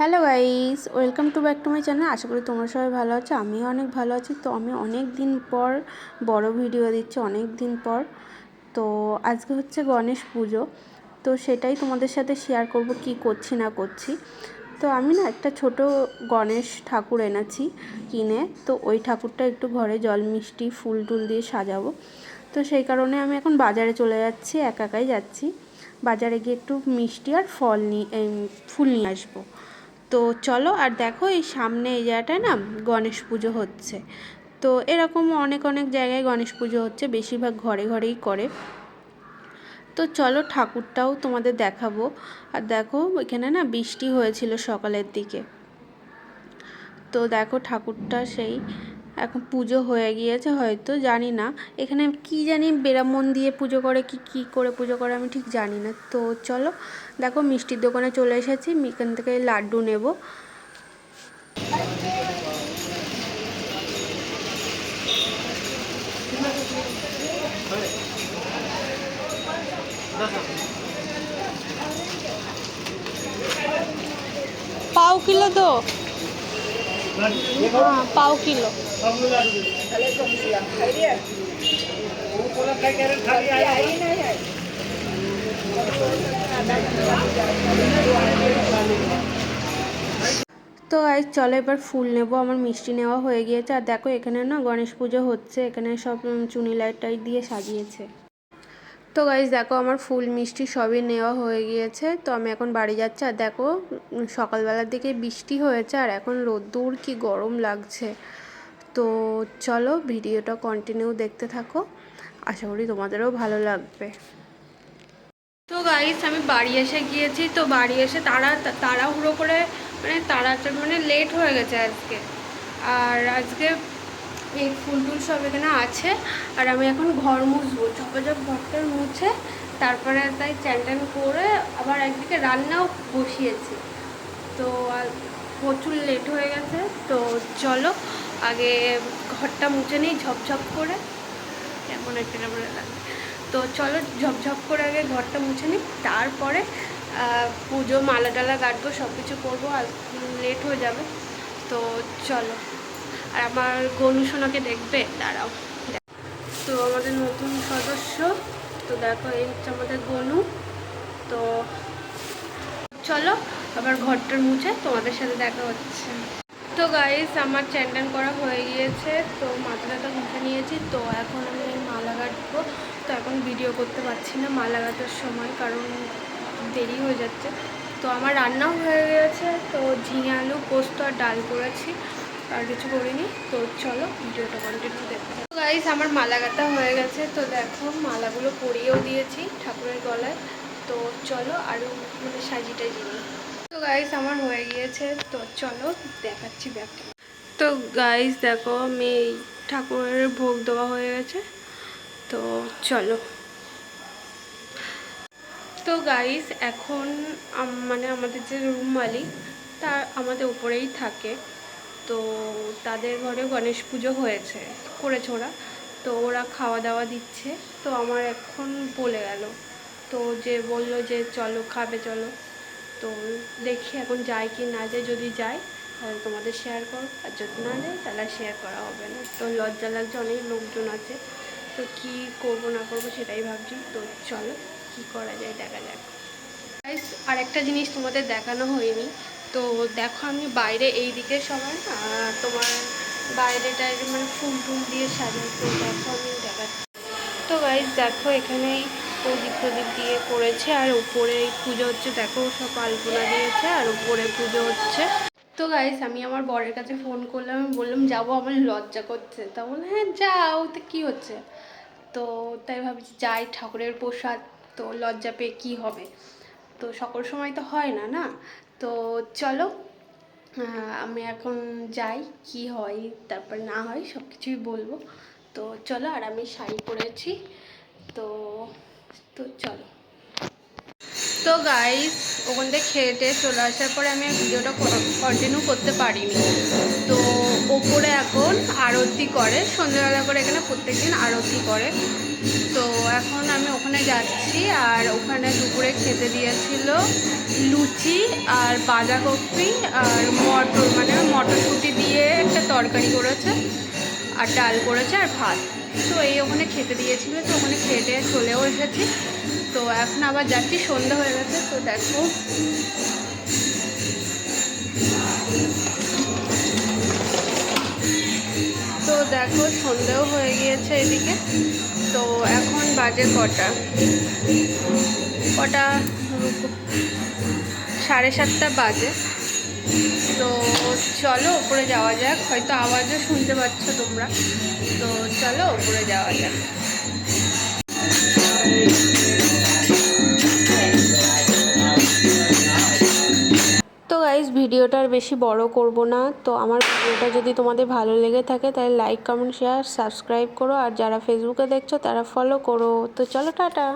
Hello guys, welcome to back to my channel. আশা করি তোমরা সবাই ভালো আছো, আমিও অনেক ভালো আছি। তো আমি অনেক দিন পর বড় ভিডিও দিচ্ছি, অনেক দিন পর। তো আজকে হচ্ছে গণেশ পুজো, তো সেটাই তোমাদের সাথে শেয়ার করব কি করছি না করছি। তো আমি না একটা ছোট গণেশ ঠাকুর এনেছি কিনে, তো ওই ঠাকুরটা একটু ঘরে জল মিষ্টি ফুল টুল দিয়ে সাজাবো। তো সেই কারণে আমি এখন বাজারে চলে যাচ্ছি, একাই যাচ্ছি। বাজারে গিয়ে একটু মিষ্টি আর ফুল নিয়ে আসবো। তো চলো, আর দেখো এই সামনে এই জায়গাটায় না গণেশ পুজো হচ্ছে। তো এরকম অনেক অনেক জায়গায় গণেশ পুজো হচ্ছে, বেশিরভাগ ঘরে ঘরেই করে। তো চলো ঠাকুরটাও তোমাদের দেখাবো। আর দেখো এখানে না বৃষ্টি হয়েছিল সকালের দিকে। তো দেখো ঠাকুরটা সেই এখন পুজো হয়ে গিয়েছে হয়তো, জানি না। এখানে কি জানি বেরামন দিয়ে পুজো করে কি করে পুজো করে আমি ঠিক জানি না। তো চলো, দেখো মিষ্টির দোকানে চলে এসেছি, এখান থেকে লাড্ডু নেব। पाव किलो दो। हाँ पाव किलो। তো আজ চলো এবার ফুল নেব, আমার মিষ্টি নেওয়া হয়ে গিয়েছে। আর দেখো এখানে না গণেশ পুজো হচ্ছে, এখানে সব চুনি লাইট টাইট দিয়ে সাজিয়েছে। তো গাইজ দেখো আমার ফুল মিষ্টি সবই নেওয়া হয়ে গিয়েছে। তো আমি এখন বাড়ি যাচ্ছি। আর দেখো সকালবেলার দিকে বৃষ্টি হয়েছে আর এখন রোদ্দুর কি গরম লাগছে। তো চলো ভিডিওটা কন্টিনিউ দেখতে থাকো, আশা করি তোমাদেরও ভালো লাগবে। তো গাইস আমি বাড়ি এসে গিয়েছি। তো বাড়ি এসে তাড়াহুড়ো করে মানে লেট হয়ে গেছে আজকে। আর আজকে এই ফুল টুল সব এখানে আছে। আর আমি এখন ঘর মুছবো, ঝপাঝপ ঘরটার মুছে তারপরে তাই চ্যান ট্যান করে আবার একদিকে রান্নাও বসিয়েছি। তো আর প্রচুর লেট হয়ে গেছে। তো চলো আগে ঘরটা মুছে নিই ঝপঝপ করে, কেমন একটা লাগে। তো চলো ঝপঝপ করে আগে ঘরটা মুছে নিই, তারপরে পুজো মালা টালা গাঁটবো, সব কিছু করবো, আর লেট হয়ে যাবে। তো চলো। আর আমার গনু সোনাকে দেখবে, দাঁড়াও। তো আমাদের নতুন সদস্য, তো দেখো এই হচ্ছে আমাদের গনু। তো চলো আবার ঘরটার মুছে তোমাদের সাথে দেখা হচ্ছে। তো গাইস আমার চ্যান ট্যান করা হয়ে গিয়েছে, তো মাথাটা মুছে নিয়েছি। তো এখন আমি মালা গাঁটবো। তো এখন ভিডিও করতে পারছি না মালা গাঁথার সময়, কারণ দেরি হয়ে যাচ্ছে। তো আমার রান্নাও হয়ে গেছে, তো ঝিঙে আলু পোস্ত আর ডাল করেছি, আর কিছু করিনি। তো চলো ভিডিওটা কন্টিনিউ দেখো। তো গাইস আমার মালা গাঁথা হয়ে গেছে। তো দেখো মালাগুলো পরিয়েও দিয়েছি ঠাকুরের গলায়। তো চলো আরও মানে সাজি টাজি নিই। তো গাইস আমার হয়ে গিয়েছে, তো চলো দেখাচ্ছি ব্যাগটা। তো গাইস দেখো আমি ঠাকুরের ভোগ দেওয়া হয়ে গেছে। তো চলো। তো গাইস এখন মানে আমাদের যে রুম মালিক, তা আমাদের উপরেই থাকে। তো তাদের ঘরে গণেশ পুজো করেছে ওরা। তো ওরা খাওয়া দাওয়া দিচ্ছে। তো আমার এখন বলে গেল, তো যে বললো যে চলো খাবে চলো। তো দেখি এখন যাই কি না যায়, যদি যাই তাহলে তোমাদের শেয়ার করো, আর যদি না যায় তাহলে শেয়ার করা হবে না। তো লজ্জা লাগছে, অনেক লোকজন আছে। তো কি করব না করব সেটাই ভাবছি। তো চলো কি করা যায় দেখা যাক। আর একটা জিনিস তোমাদের দেখানো হয়নি। তো দেখো আমি বাইরে এই দিকে সবার তোমার বাইরেটায় মানে ফুল টুল দিয়ে সাজাই। তো দেখো আমি দেখাচ্ছি। তো গাইস দেখো এখানেই প্রদীপ প্রদীপ দিয়ে করেছে, আর উপরে পুজো হচ্ছে। দেখো সব আলপনা দিয়েছে আর উপরে পুজো হচ্ছে। তো গাইস আমি আমার বরের কাছে ফোন করলাম, আমি বললাম যাবো, আমার লজ্জা করছে। তা বললো হ্যাঁ যাও, তো কী হচ্ছে। তো তাই ভাবছি যাই, ঠাকুরের প্রসাদ, তো লজ্জা পেয়ে কী হবে। তো সকল সময় তো হয় না না। তো চলো আমি এখন যাই, কি হয় তারপর না হয় সব কিছুই বলবো। তো চলো, আর আমি শাড়ি পরেছি। তো তো চলো। তো গাইস ওখান থেকে খেয়ে টেয়ে চলে আসার পরে আমি ভিডিওটা কন্টিনিউ করতে পারিনি। তো ওপরে এখন আরতি করে, সন্ধ্যাবেলা করে এখানে প্রত্যেকদিন আরতি করে। তো এখন আমি ওখানে যাচ্ছি। আর ওখানে দুপুরে খেতে দিয়েছিল লুচি আর বাঁধাকপি আর মটর, মানে মটরশুঁটি দিয়ে একটা তরকারি করেছে, আর ডাল করেছে আর ভাত। তো এই ওখানে খেতে দিয়েছিল, তো ওখানে খেতে চলেও এসেছি। তো এখন আবার যাচ্ছি, সন্ধ্যা হয়ে গেছে। তো দেখো সন্ধ্যেও হয়ে গিয়েছে এদিকে। তো এখন বাজে কটা 7:30 বাজে। তো চলো ওপরে যাওয়া যাক, হয়তো আওয়াজও শুনতে পাচ্ছ তোমরা। তো চলো ওপরে যাওয়া যাক। তো গাইস, ভিডিওটা আর বেশি বড় করব না। তো আমার ভিডিওটা যদি তোমাদের ভালো লেগে থাকে তাহলে লাইক, কমেন্ট, শেয়ার, সাবস্ক্রাইব করো। আর যারা ফেসবুকে দেখছো তারা ফলো করো। তো চলো, টাটা।